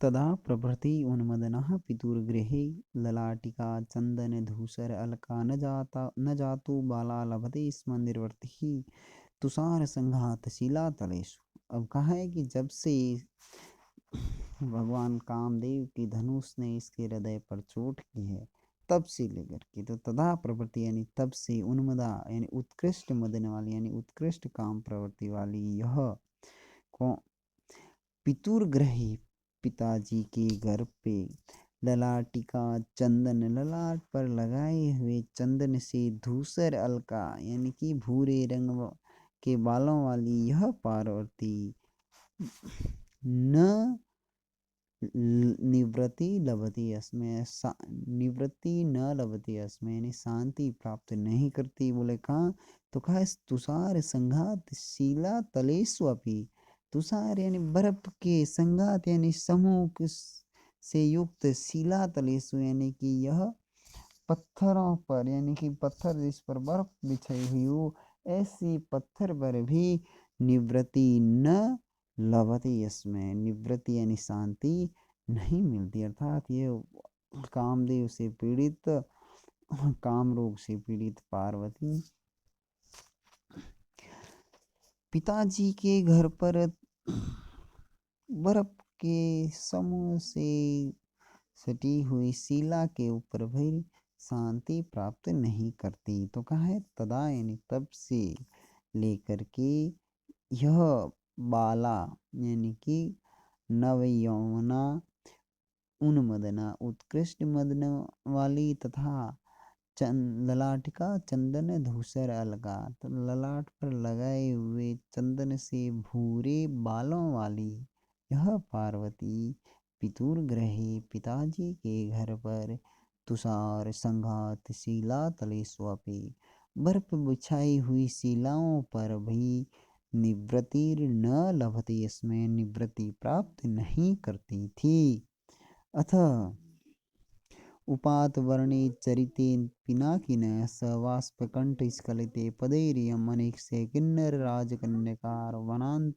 तदा प्रभृति उन्मदनः पितुर्गृहे ललाटिका चन्दनधूसर अलका न जातु बाला लभते स्म निर्वर्तिः तुषार संघात शिला तलेषु। अब कहा है कि जब से भगवान कामदेव की धनुष ने इसके हृदय पर चोट की है तब से लेकर के, तो तदा प्रवृत्ति यानी तब से, उन्मदा यानी उत्कृष्ट मदन वाली यानी उत्कृष्ट काम प्रवृत्ति वाली यह कौन, पितुर्ग्रही पिताजी के घर पे ललाटिका चंदन ललाट पर लगाए हुए चंदन से धूसर अलका यानी कि भूरे रंग के बालों वाली यह पार्वती न निवृत्ति लभती अस्मै, निवृत्ति न लभती अस्मै यानी शांति प्राप्त नहीं करती। बोले कहाँ, तो कहा तुषार संघात शिला तलेषु अपि, तुषार यानी बर्फ के संघात यानी समूह से युक्त शिला तलेषु यानी कि यह पत्थरों पर, यानी कि पत्थर जिस पर बर्फ बिछाई हुई हो ऐसी पत्थर पर भी निवृत्ति न लभते इसमें, निवृत्ति यानी शांति नहीं मिलती। अर्थात ये कामदेव से पीड़ित, काम रोग से पीड़ित पार्वती पिताजी के घर पर बर्फ के समूह से सटी हुई शिला के ऊपर भी शांति प्राप्त नहीं करती। तो कहा है तदा यानी तब से लेकर के यह बाला यानी कि नव यौवना उन्मदना उत्कृष्ट मदन वाली तथा ललाटिका चंदन धूसर अलगा, तो ललाट पर लगाए हुए चंदन से भूरे बालों वाली यह पार्वती पितुर्ग्रहे पिताजी के घर पर तुषार संघात शिला तलेषु अपि, बर्फ बिछाई हुई शिलाओं पर भी निवृत्ति न लभते इसमें निवृत्ति प्राप्त नहीं करती थी। अथ उपात वर्णे चरिते पिनाकिन स वाष्पकंठ स्खलिते पदैरियम अनेक से किन्नर राजकन्यकार वनांत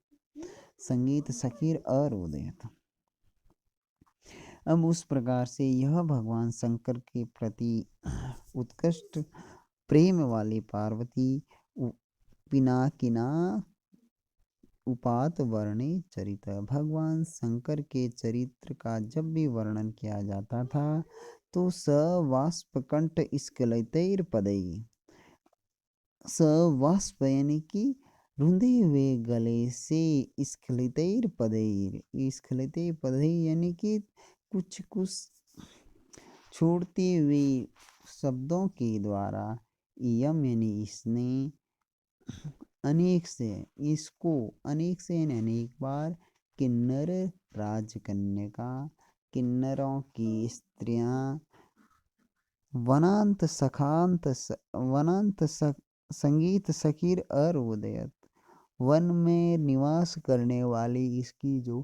संगीत सखीर अरोदयत। अब उस प्रकार से यह भगवान शंकर के प्रति उत्कृष्ट प्रेम वाली पार्वती पिनाकिना उपात वर्णे चरित, भगवान शंकर के चरित्र का जब भी वर्णन किया जाता था तो स वाष्पकंठ स्खलितैर पदै, स वाष्प यानी कि रुंधे हुए गले से स्खलितैर पदैर, स्खलितैर पदै यानी कि कुछ कुछ छोड़ती हुई शब्दों के द्वारा, यम यानी इसने, अनेक से इसको, अनेक से यानी अनेक बार, किन्नर राजकन्यका किन्नरों की स्त्रियां, वनांत सखांत वनांत संगीत सखीर अरोदयत, वन में निवास करने वाली इसकी जो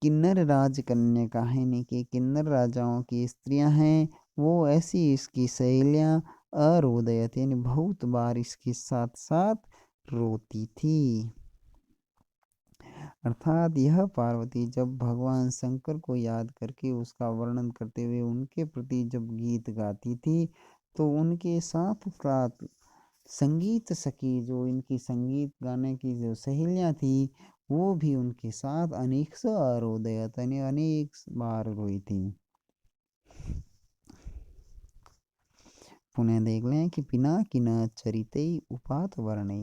किन्नर राजकन्यका है यानी कि किन्नर राजाओं की स्त्रियां हैं वो ऐसी इसकी सहेलियां अरोदयत यानी बहुत बार इसके साथ साथ रोती थी। अर्थात यह पार्वती जब भगवान शंकर को याद करके उसका वर्णन करते हुए उनके प्रति जब गीत गाती थी तो उनके साथ साथ संगीत सखी जो इनकी संगीत गाने की जो सहेलियां थी वो भी उनके साथ अनेक स अरोदयत यानी अनेक बार रोई थी। पुनः देख लें कि पिनाकिन चरिते उपात वर्णे,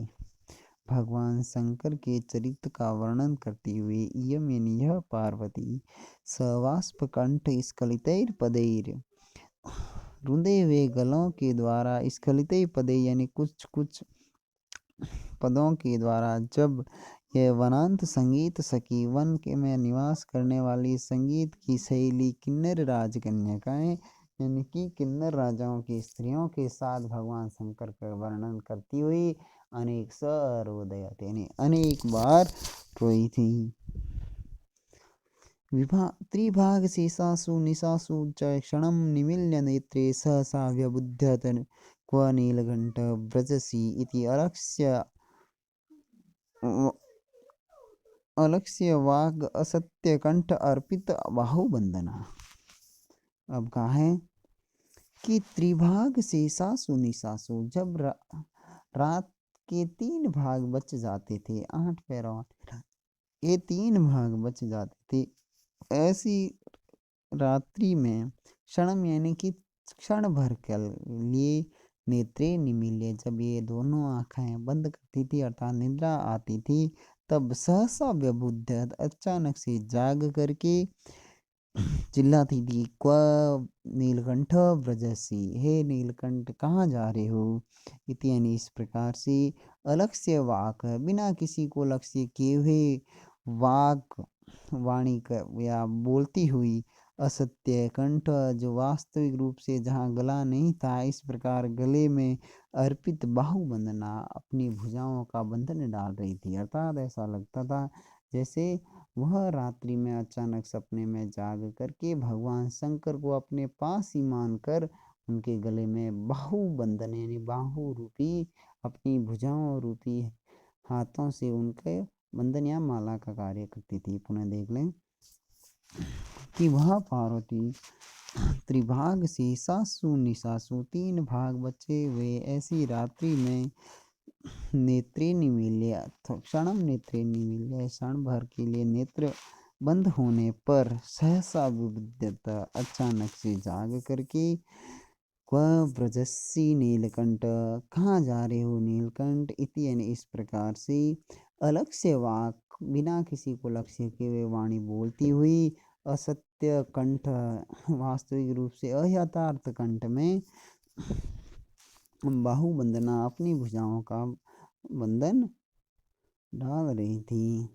भगवान शंकर के चरित्र का वर्णन करते हुए इयम यानी यह पार्वती सवाष्पकंठ स्खलितैर पदैर, रुंधे हुए गलों के द्वारा, स्खलितैर पदै यानी कुछ कुछ पदों के द्वारा, जब यह वनांत संगीत सखी वन के में निवास करने वाली संगीत की सहेली किन्नर राजकन्यकाएं यानी कि किन्नर राजाओं की स्त्रियों के साथ भगवान शंकर का वर्णन करती हुई अनेक सरोदयत यानी अनेक बार रोई थी। त्रिभाग शेषासु निशासु च क्षणं निमील्य नेत्रे सहसा व्यबुध्यत क्व अलक्ष्य वाग असत्य कंठ अर्पित बाहुबंदना। अब कहा है कि त्रिभाग से सासु निसासु, जब रात के 3 भाग बच जाते थे, 8 पैरों ये 3 भाग बच जाते थे, ऐसी रात्रि में क्षणम यानी कि क्षण भर के लिए नेत्रे निमील्य, जब ये दोनों आंखें बंद करती थी अर्थात निद्रा आती थी, तब सहसा व्यबुद्ध अचानक से जाग करके चिल्लाती थी, क्व नीलकंठ व्रजसी, हे नीलकंठ कहाँ जा रहे हो। यानी इस प्रकार से अलक्ष्य वाक, बिना किसी को लक्ष्य किए हुए वाक वाणी या बोलती हुई, असत्य कंठ जो वास्तविक रूप से जहाँ गला नहीं था, इस प्रकार गले में अर्पित बाहुबंधना, अपनी भुजाओं का बंधन डाल रही थी। अर्थात ऐसा लगता था जैसे वह रात्रि में अचानक सपने में जाग करके भगवान शंकर को अपने पास ही मानकर उनके गले में बाहुबंधन यानी बाहु रूपी अपनी भुजाओं रूपी हाथों से उनके बंधन या माला का कार्य करती थी। पुनः देख लें कि वह पार्वती त्रिभाग से सासु निसासु, 3 भाग बचे हुए ऐसी रात्रि में नेत्रे निमील्य क्षणम नेत्रे निमील्य, क्षण भर के लिए नेत्र बंद होने पर सहसा विद्यत अचानक से जाग करके, क्व व्रजसी नीलकंठ कहाँ जा रहे हो नीलकंठ, इति यानी इस प्रकार से अलक्ष्य वाक, बिना किसी को लक्ष्य के वे वाणी बोलती हुई, असत्य कंठ वास्तविक रूप से अयथार्थ कंठ में बाहुबंधना अपनी भुजाओं का बंधन डाल रही थी।